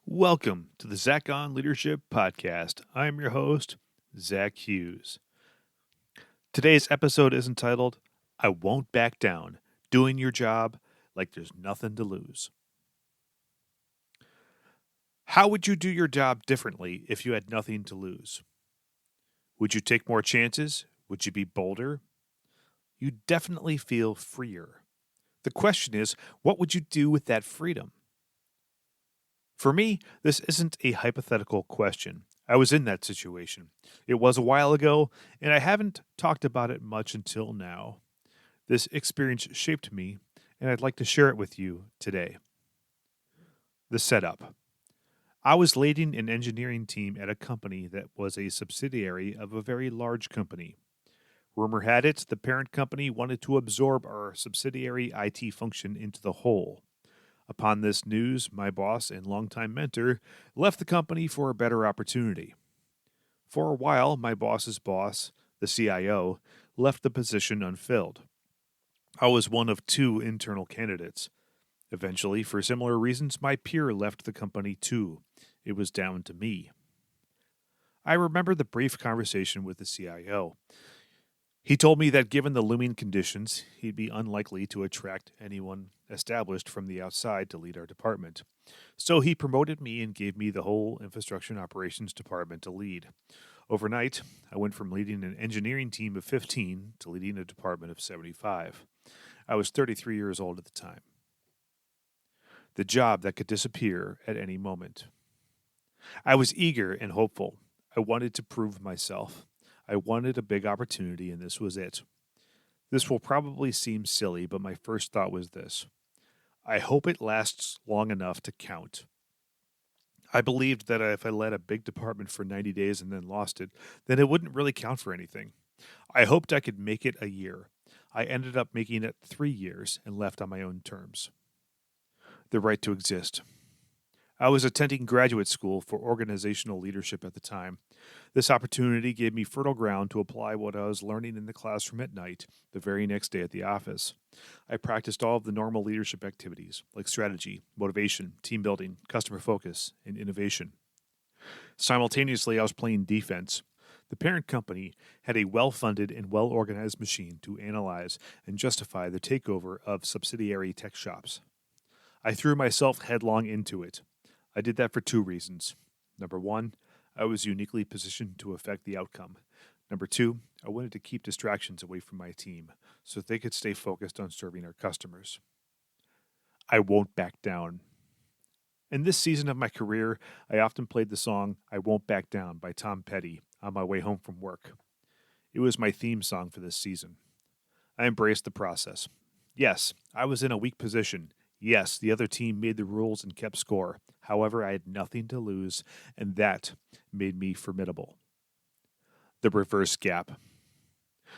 Welcome to the Zach on Leadership Podcast. I'm your host, Zach Hughes. Today's episode is entitled, I Won't Back Down, Doing Your Job Like There's Nothing to Lose. How would you do your job differently if you had nothing to lose? Would you take more chances? Would you be bolder? You'd definitely feel freer. The question is, what would you do with that freedom? For me, this isn't a hypothetical question. I was in that situation. It was a while ago, and I haven't talked about it much until now. This experience shaped me, and I'd like to share it with you today. The setup. I was leading an engineering team at a company that was a subsidiary of a very large company. Rumor had it the parent company wanted to absorb our subsidiary IT function into the whole. Upon this news, my boss and longtime mentor left the company for a better opportunity. For a while, my boss's boss, the CIO, left the position unfilled. I was one of two internal candidates. Eventually, for similar reasons, my peer left the company too. It was down to me. I remember the brief conversation with the CIO. He told me that given the looming conditions, he'd be unlikely to attract anyone established from the outside to lead our department. So he promoted me and gave me the whole infrastructure and operations department to lead. Overnight, I went from leading an engineering team of 15 to leading a department of 75. I was 33 years old at the time. The job that could disappear at any moment. I was eager and hopeful. I wanted to prove myself. I wanted a big opportunity, and this was it. This will probably seem silly, but my first thought was this: I hope it lasts long enough to count. I believed that if I led a big department for 90 days and then lost it, then it wouldn't really count for anything. I hoped I could make it a year. I ended up making it 3 years and left on my own terms. The right to exist. I was attending graduate school for organizational leadership at the time. This opportunity gave me fertile ground to apply what I was learning in the classroom at night the very next day at the office. I practiced all of the normal leadership activities like strategy, motivation, team building, customer focus, and innovation. Simultaneously, I was playing defense. The parent company had a well funded and well organized machine to analyze and justify the takeover of subsidiary tech shops. I threw myself headlong into it. I did that for two reasons. Number one, I was uniquely positioned to affect the outcome. Number two, I wanted to keep distractions away from my team so that they could stay focused on serving our customers. I won't back down. In this season of my career, I often played the song I Won't Back Down by Tom Petty on my way home from work. It was my theme song for this season. I embraced the process. Yes, I was in a weak position. Yes, the other team made the rules and kept score. However, I had nothing to lose, and that made me formidable. The reverse gap.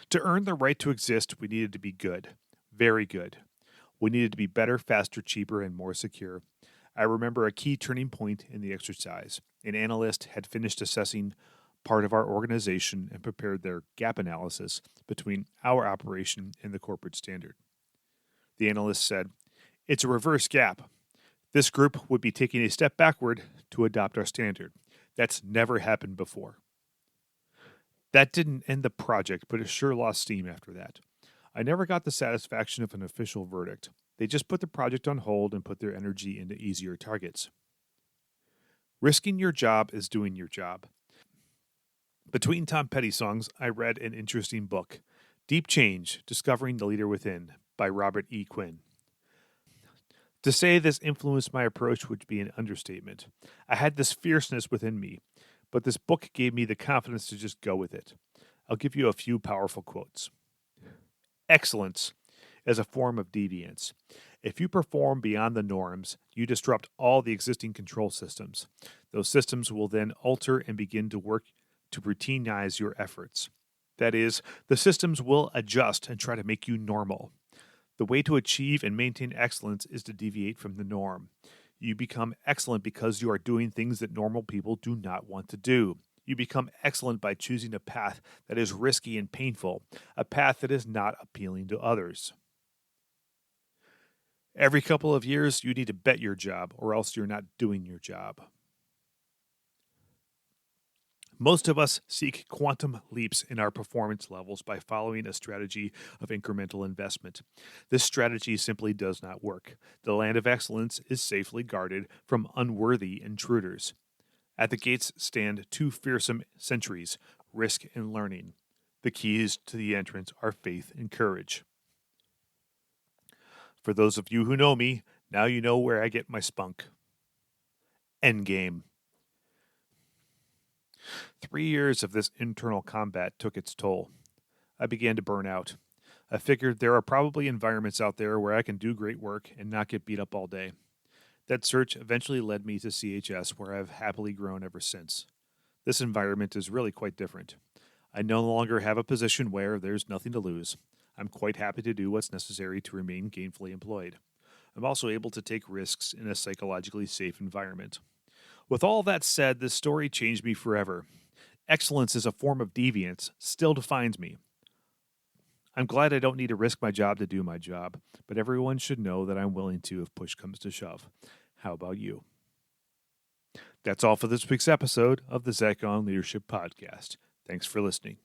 To earn the right to exist, we needed to be good. Very good. We needed to be better, faster, cheaper, and more secure. I remember a key turning point in the exercise. An analyst had finished assessing part of our organization and prepared their gap analysis between our operation and the corporate standard. The analyst said, "It's a reverse gap. This group would be taking a step backward to adopt our standard. That's never happened before." That didn't end the project, but it sure lost steam after that. I never got the satisfaction of an official verdict. They just put the project on hold and put their energy into easier targets. Risking your job is doing your job. Between Tom Petty songs, I read an interesting book, Deep Change: Discovering the Leader Within, by Robert E. Quinn. To say this influenced my approach would be an understatement. I had this fierceness within me, but this book gave me the confidence to just go with it. I'll give you a few powerful quotes. Excellence is a form of deviance. If you perform beyond the norms, you disrupt all the existing control systems. Those systems will then alter and begin to work to routinize your efforts. That is, the systems will adjust and try to make you normal. The way to achieve and maintain excellence is to deviate from the norm. You become excellent because you are doing things that normal people do not want to do. You become excellent by choosing a path that is risky and painful, a path that is not appealing to others. Every couple of years, you need to bet your job, or else you're not doing your job. Most of us seek quantum leaps in our performance levels by following a strategy of incremental investment. This strategy simply does not work. The land of excellence is safely guarded from unworthy intruders. At the gates stand two fearsome sentries, risk and learning. The keys to the entrance are faith and courage. For those of you who know me, now you know where I get my spunk. Endgame. 3 years of this internal combat took its toll. I began to burn out. I figured there are probably environments out there where I can do great work and not get beat up all day. That search eventually led me to CHS, where I've happily grown ever since. This environment is really quite different. I no longer have a position where there's nothing to lose. I'm quite happy to do what's necessary to remain gainfully employed. I'm also able to take risks in a psychologically safe environment. With all that said, this story changed me forever. Excellence as a form of deviance still defines me. I'm glad I don't need to risk my job to do my job, but everyone should know that I'm willing to if push comes to shove. How about you? That's all for this week's episode of the Zach on Leadership Podcast. Thanks for listening.